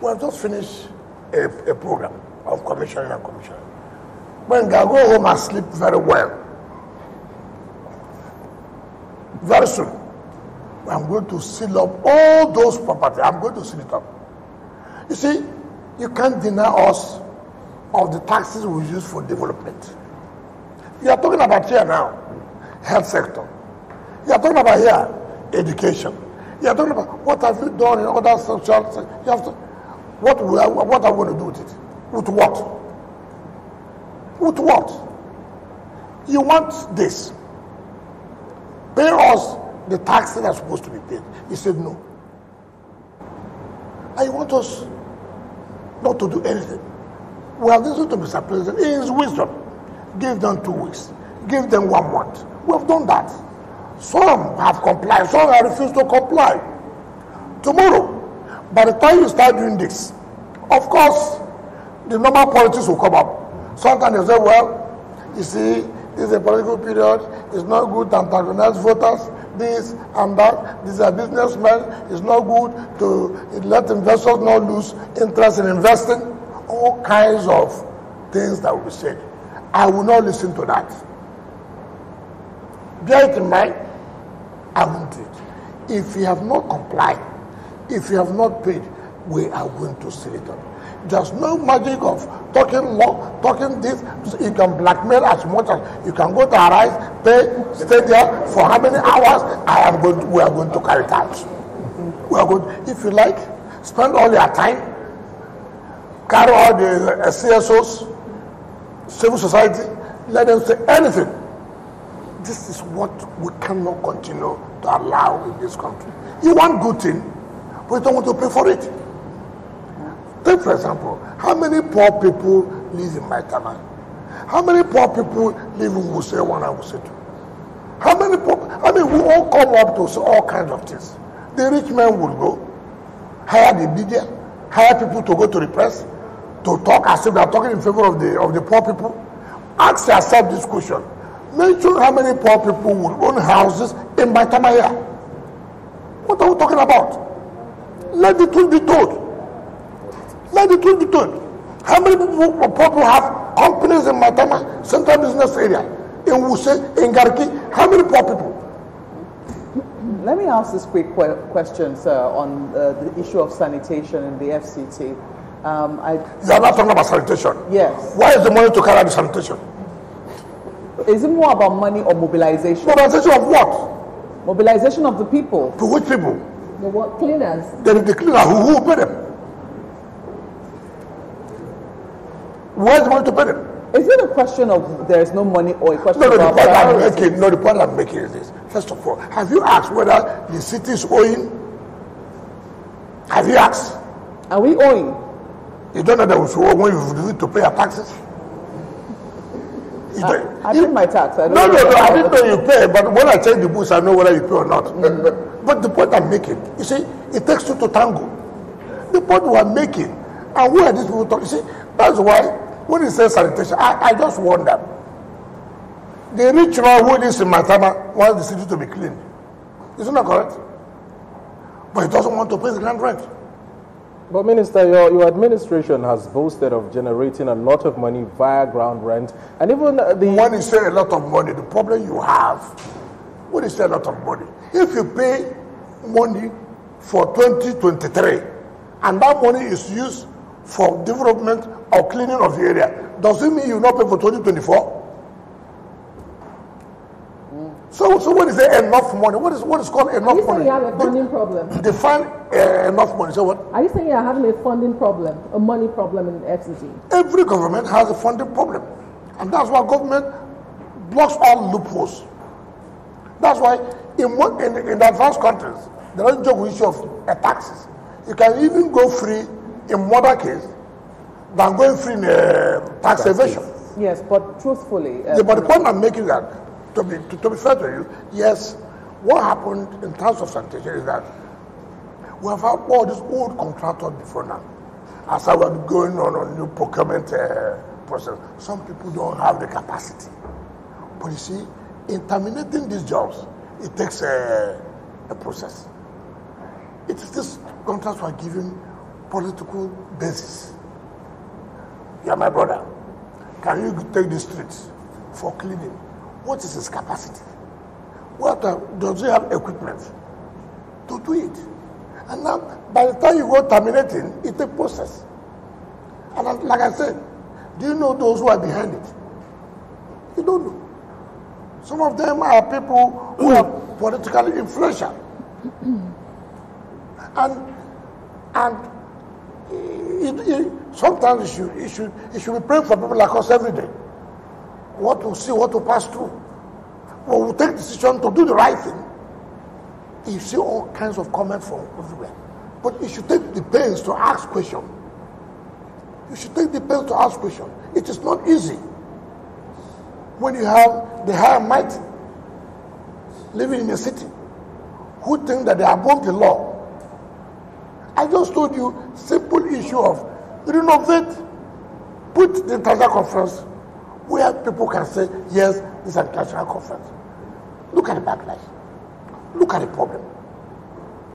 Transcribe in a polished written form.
We have just finished a program of commissioning and commissioning. When I go home and sleep very well, very soon, I'm going to seal up all those properties. I'm going to seal it up. You see, you can't deny us of the taxes we use for development. You are talking about here now, health sector. You are talking about here, education. You are talking about what have you done in other social sectors. You have to, what are we going to do with it? With what? With what? You want this. Pay us the taxes that are supposed to be paid. He said no. And you want us not to do anything. We have listened to Mr. President in his wisdom. Give them 2 weeks. Give them 1 month. We have done that. Some have complied. Some have refused to comply. Tomorrow, by the time you start doing this, of course, the normal politics will come up. Sometimes they say, well, you see, this is a political period. It's not good to antagonize voters. This and that. These are businessmen. It's not good to let investors not lose interest in investing. All kinds of things that will be said. I will not listen to that. Bear it in mind, I won't do it. If you have not complied, if you have not paid, we are going to seal it up. There's no magic of talking law, talking this. You can blackmail as much as you can go to Arise, pay, stay there for how many hours. We are going to carry it out. We are going. If you like, spend all your time, carry all the CSOs, civil society, let them say anything. This is what we cannot continue to allow in this country. You want good thing, but you don't want to pay for it. Take, for example, how many poor people live in Maitama? How many poor people live in Wuse 1 and Wuse 2? How many poor? I mean, we all come up to all kinds of things. The rich men will go, hire the media, hire people to go to the press, to talk as if they are talking in favor of the poor people. Ask yourself this question. Mention how many poor people will own houses in Maitama here. What are we talking about? Let the truth be told. Let the truth be told. How many people have companies in Maitama, central business area, in Wuse, in Garki? How many poor people? Let me ask this quick question, sir, on the issue of sanitation in the FCT. You are not talking about sanitation. Yes. Why is the money to carry the sanitation? Is it more about money or mobilization? Mobilization of what? Mobilization of the people. To which people? The what? Cleaners. The cleaners. Who will pay them? Where's the money to pay them? Is it a question of there is no money or a question of the point I'm making is this. First of all, have you asked whether the city is owing? Have you asked? Are we owing? You don't know that we should owe when you need to pay your taxes? I pay my tax. No, I didn't know you pay, but when I check the books, I know whether you pay or not. But the point I'm making, you see, it takes two to tango. The point we are making, and where are these people talking? You see, that's why when he says sanitation, I just wonder. The rich man who lives in Maitama wants the city to be clean. Isn't that correct? But he doesn't want to pay the grand rent. But Minister, your administration has boasted of generating a lot of money via ground rent, and even When you say a lot of money, the problem you have, when you say a lot of money, if you pay money for 2023, and that money is used for development or cleaning of the area, does it mean you not pay for 2024? So when you say enough money, what is called enough money? You have a funding problem. Define enough money. So what? Are you saying you are having a funding problem, a money problem in FCT? Every government has a funding problem, and that's why government blocks all loopholes. That's why in the advanced countries, they don't joke with issue of taxes. You can even go free in murder case than going free in tax evasion. Yes, but truthfully, but the point I'm making is that, to be fair to you, yes, what happened in terms of sanitation is that we have had all these old contractors before now. As I was going on a new procurement process, some people don't have the capacity. But you see, in terminating these jobs, it takes a process. It is this contracts were given political basis. You are my brother. Can you take the streets for cleaning? What is his capacity? Does he have equipment to do it? And now, by the time you go terminating, it's a process. And like I said, do you know those who are behind it? You don't know. Some of them are people who are politically influential. Sometimes you should be praying for people like us every day. What to see, what to pass through. Well, we'll take decision to do the right thing. You see all kinds of comments from everywhere. But you should take the pains to ask questions. You should take the pains to ask questions. It is not easy when you have the high and mighty living in a city who think that they are above the law. I just told you simple issue of renovate, put the international conference where people can say, yes, this is an international conference. Look at the backlash. Look at the problem.